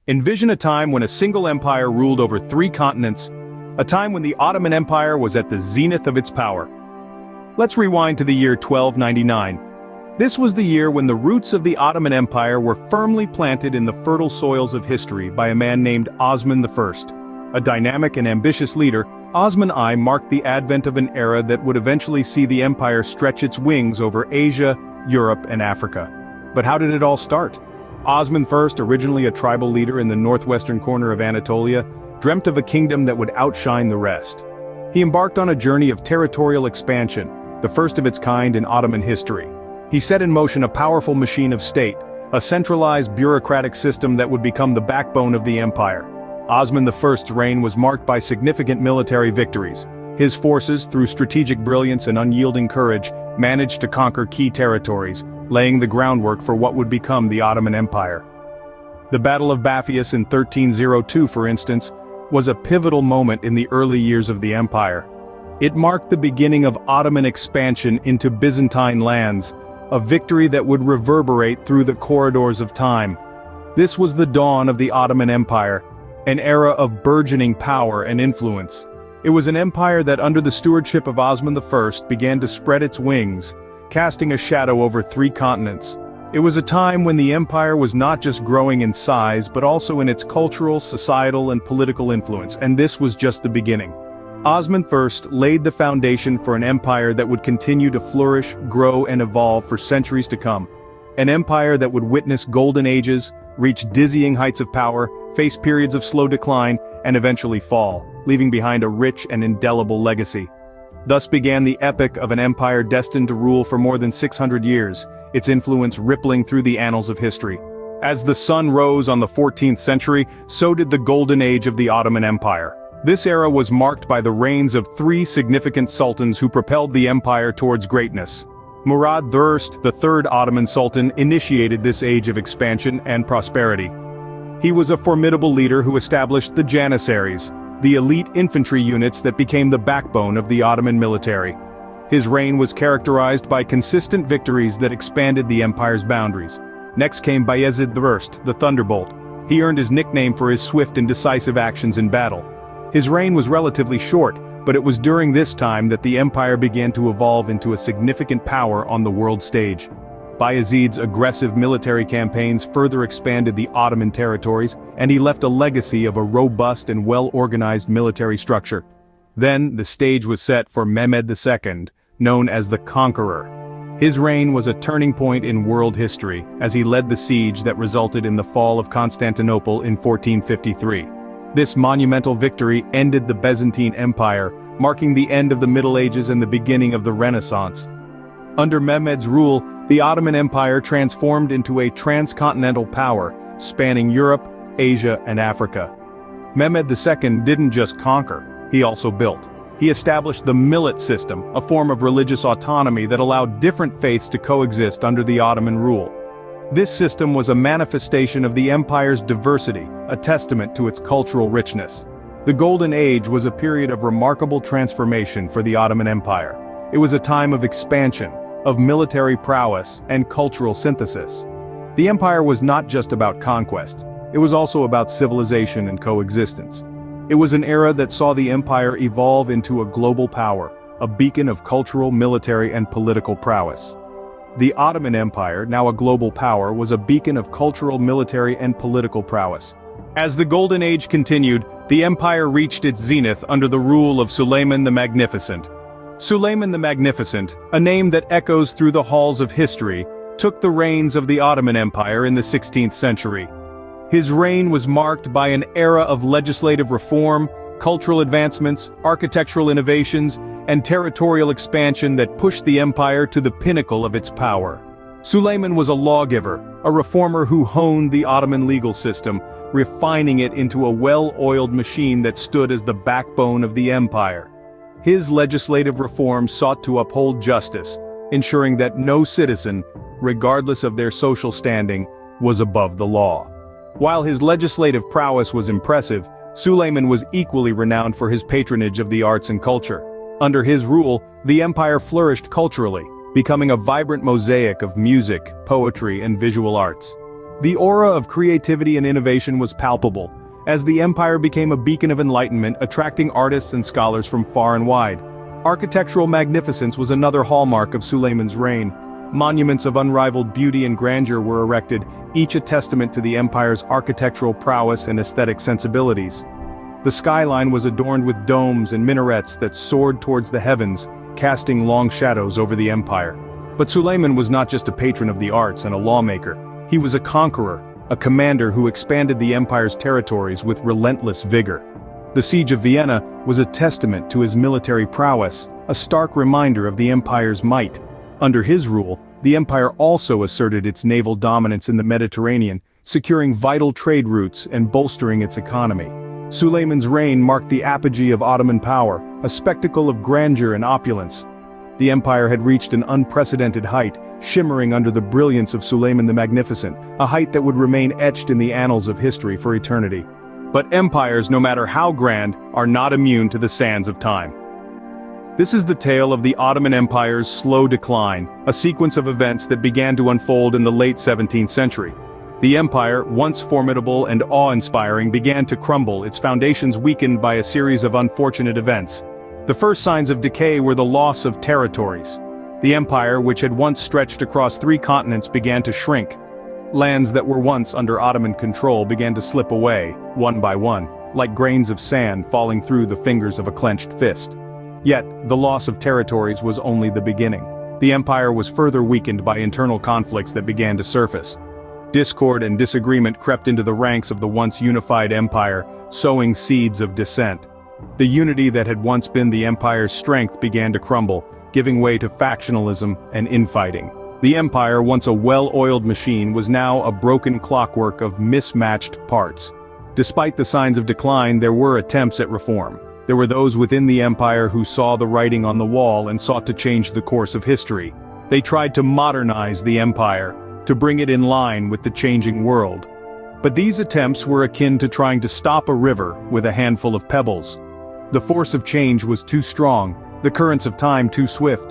Envision a time when a single empire ruled over 3 continents, a time when the Ottoman Empire was at the zenith of its power. Let's rewind to the year 1299. This was the year when the roots of the Ottoman Empire were firmly planted in the fertile soils of history by a man named Osman I. A dynamic and ambitious leader, Osman I marked the advent of an era that would eventually see the empire stretch its wings over Asia, Europe, and Africa. But how did it all start? Osman I, originally a tribal leader in the northwestern corner of Anatolia, dreamt of a kingdom that would outshine the rest. He embarked on a journey of territorial expansion, the first of its kind in Ottoman history. He set in motion a powerful machine of state, a centralized bureaucratic system that would become the backbone of the empire. Osman I's reign was marked by significant military victories. His forces, through strategic brilliance and unyielding courage, managed to conquer key territories, laying the groundwork for what would become the Ottoman Empire. The Battle of Baphius in 1302, for instance, was a pivotal moment in the early years of the empire. It marked the beginning of Ottoman expansion into Byzantine lands, a victory that would reverberate through the corridors of time. This was the dawn of the Ottoman Empire, an era of burgeoning power and influence. It was an empire that under the stewardship of Osman I began to spread its wings, casting a shadow over 3 continents. It was a time when the empire was not just growing in size but also in its cultural, societal, and political influence, and this was just the beginning. Osman I laid the foundation for an empire that would continue to flourish, grow, and evolve for centuries to come. An empire that would witness golden ages, reach dizzying heights of power, face periods of slow decline, and eventually fall, leaving behind a rich and indelible legacy. Thus began the epic of an empire destined to rule for more than 600 years, its influence rippling through the annals of history. As the sun rose on the 14th century, so did the golden age of the Ottoman Empire. This era was marked by the reigns of 3 significant sultans who propelled the empire towards greatness. Murad I, the third Ottoman Sultan, initiated this age of expansion and prosperity. He was a formidable leader who established the Janissaries, the elite infantry units that became the backbone of the Ottoman military. His reign was characterized by consistent victories that expanded the empire's boundaries. Next came Bayezid I, the Thunderbolt. He earned his nickname for his swift and decisive actions in battle. His reign was relatively short, but it was during this time that the empire began to evolve into a significant power on the world stage. Bayezid's aggressive military campaigns further expanded the Ottoman territories, and he left a legacy of a robust and well-organized military structure. Then, the stage was set for Mehmed II, known as the Conqueror. His reign was a turning point in world history, as he led the siege that resulted in the fall of Constantinople in 1453. This monumental victory ended the Byzantine Empire, marking the end of the Middle Ages and the beginning of the Renaissance. Under Mehmed's rule, the Ottoman Empire transformed into a transcontinental power, spanning Europe, Asia, and Africa. Mehmed II didn't just conquer, he also built. He established the millet system, a form of religious autonomy that allowed different faiths to coexist under the Ottoman rule. This system was a manifestation of the empire's diversity, a testament to its cultural richness. The Golden Age was a period of remarkable transformation for the Ottoman Empire. It was a time of expansion, of military prowess, and cultural synthesis. The empire was not just about conquest, it was also about civilization and coexistence. It was an era that saw the empire evolve into a global power, a beacon of cultural, military, and political prowess. The Ottoman Empire, now a global power, was a beacon of cultural, military, and political prowess. As the Golden Age continued, the empire reached its zenith under the rule of Suleiman the Magnificent. Suleiman the Magnificent, a name that echoes through the halls of history, took the reins of the Ottoman Empire in the 16th century. His reign was marked by an era of legislative reform, cultural advancements, architectural innovations, and territorial expansion that pushed the empire to the pinnacle of its power. Suleiman was a lawgiver, a reformer who honed the Ottoman legal system, refining it into a well-oiled machine that stood as the backbone of the empire. His legislative reforms sought to uphold justice, ensuring that no citizen, regardless of their social standing, was above the law. While his legislative prowess was impressive, Suleiman was equally renowned for his patronage of the arts and culture. Under his rule, the empire flourished culturally, becoming a vibrant mosaic of music, poetry, and visual arts. The aura of creativity and innovation was palpable, as the empire became a beacon of enlightenment, attracting artists and scholars from far and wide. Architectural magnificence was another hallmark of Sulayman's reign. Monuments of unrivaled beauty and grandeur were erected, each a testament to the empire's architectural prowess and aesthetic sensibilities. The skyline was adorned with domes and minarets that soared towards the heavens, casting long shadows over the empire. But Sulayman was not just a patron of the arts and a lawmaker. He was a conqueror, a commander who expanded the empire's territories with relentless vigor. The siege of Vienna was a testament to his military prowess, a stark reminder of the empire's might. Under his rule, the empire also asserted its naval dominance in the Mediterranean, securing vital trade routes and bolstering its economy. Sulayman's reign marked the apogee of Ottoman power, a spectacle of grandeur and opulence. The empire had reached an unprecedented height, shimmering under the brilliance of Sulayman the Magnificent, a height that would remain etched in the annals of history for eternity. But empires, no matter how grand, are not immune to the sands of time. This is the tale of the Ottoman Empire's slow decline, a sequence of events that began to unfold in the late 17th century. The empire, once formidable and awe-inspiring, began to crumble, its foundations weakened by a series of unfortunate events. The first signs of decay were the loss of territories. The empire, which had once stretched across 3 continents, began to shrink. Lands that were once under Ottoman control began to slip away, one by one, like grains of sand falling through the fingers of a clenched fist. Yet, the loss of territories was only the beginning. The empire was further weakened by internal conflicts that began to surface. Discord and disagreement crept into the ranks of the once unified empire, sowing seeds of dissent. The unity that had once been the empire's strength began to crumble, giving way to factionalism and infighting. The empire, once a well-oiled machine, was now a broken clockwork of mismatched parts. Despite the signs of decline, there were attempts at reform. There were those within the empire who saw the writing on the wall and sought to change the course of history. They tried to modernize the empire, to bring it in line with the changing world. But these attempts were akin to trying to stop a river with a handful of pebbles. The force of change was too strong, the currents of time too swift.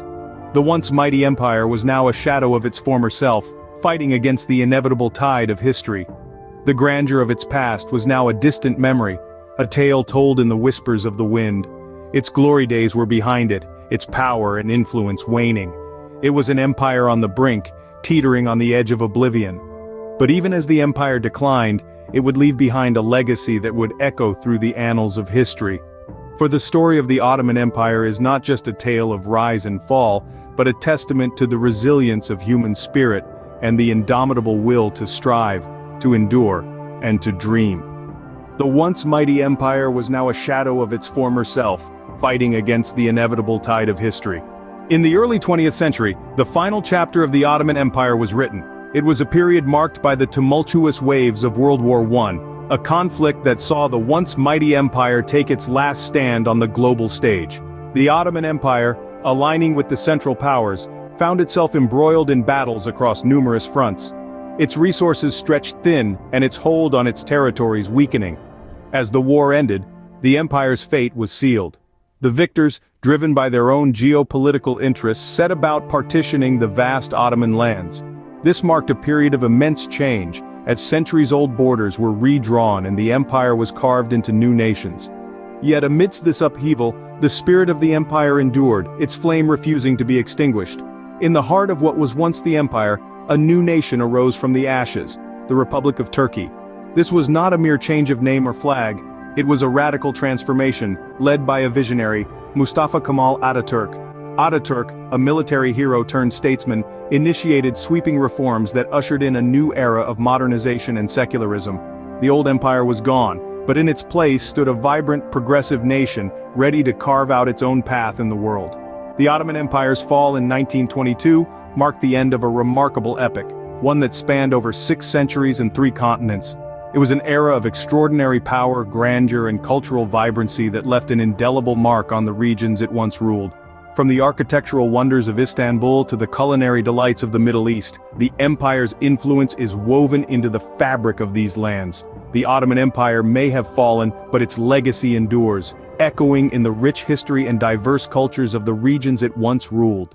The once mighty empire was now a shadow of its former self, fighting against the inevitable tide of history. The grandeur of its past was now a distant memory, a tale told in the whispers of the wind. Its glory days were behind it, its power and influence waning. It was an empire on the brink, teetering on the edge of oblivion. But even as the empire declined, it would leave behind a legacy that would echo through the annals of history. For the story of the Ottoman Empire is not just a tale of rise and fall, but a testament to the resilience of human spirit and the indomitable will to strive, to endure, and to dream. The once mighty empire was now a shadow of its former self, fighting against the inevitable tide of history. In the early 20th century, the final chapter of the Ottoman Empire was written. It was a period marked by the tumultuous waves of World War I, a conflict that saw the once mighty empire take its last stand on the global stage. The Ottoman Empire, aligning with the Central Powers, found itself embroiled in battles across numerous fronts. Its resources stretched thin, and its hold on its territories weakening. As the war ended, the empire's fate was sealed. The victors, driven by their own geopolitical interests, set about partitioning the vast Ottoman lands. This marked a period of immense change, as centuries-old borders were redrawn and the empire was carved into new nations. Yet amidst this upheaval, the spirit of the empire endured, its flame refusing to be extinguished. In the heart of what was once the empire, a new nation arose from the ashes, the Republic of Turkey. This was not a mere change of name or flag, it was a radical transformation, led by a visionary, Mustafa Kemal Ataturk. Ataturk, a military hero turned statesman, initiated sweeping reforms that ushered in a new era of modernization and secularism. The old empire was gone, but in its place stood a vibrant, progressive nation, ready to carve out its own path in the world. The Ottoman Empire's fall in 1922 marked the end of a remarkable epic, one that spanned over 6 centuries and 3 continents. It was an era of extraordinary power, grandeur, and cultural vibrancy that left an indelible mark on the regions it once ruled. From the architectural wonders of Istanbul to the culinary delights of the Middle East, the empire's influence is woven into the fabric of these lands. The Ottoman Empire may have fallen, but its legacy endures, echoing in the rich history and diverse cultures of the regions it once ruled.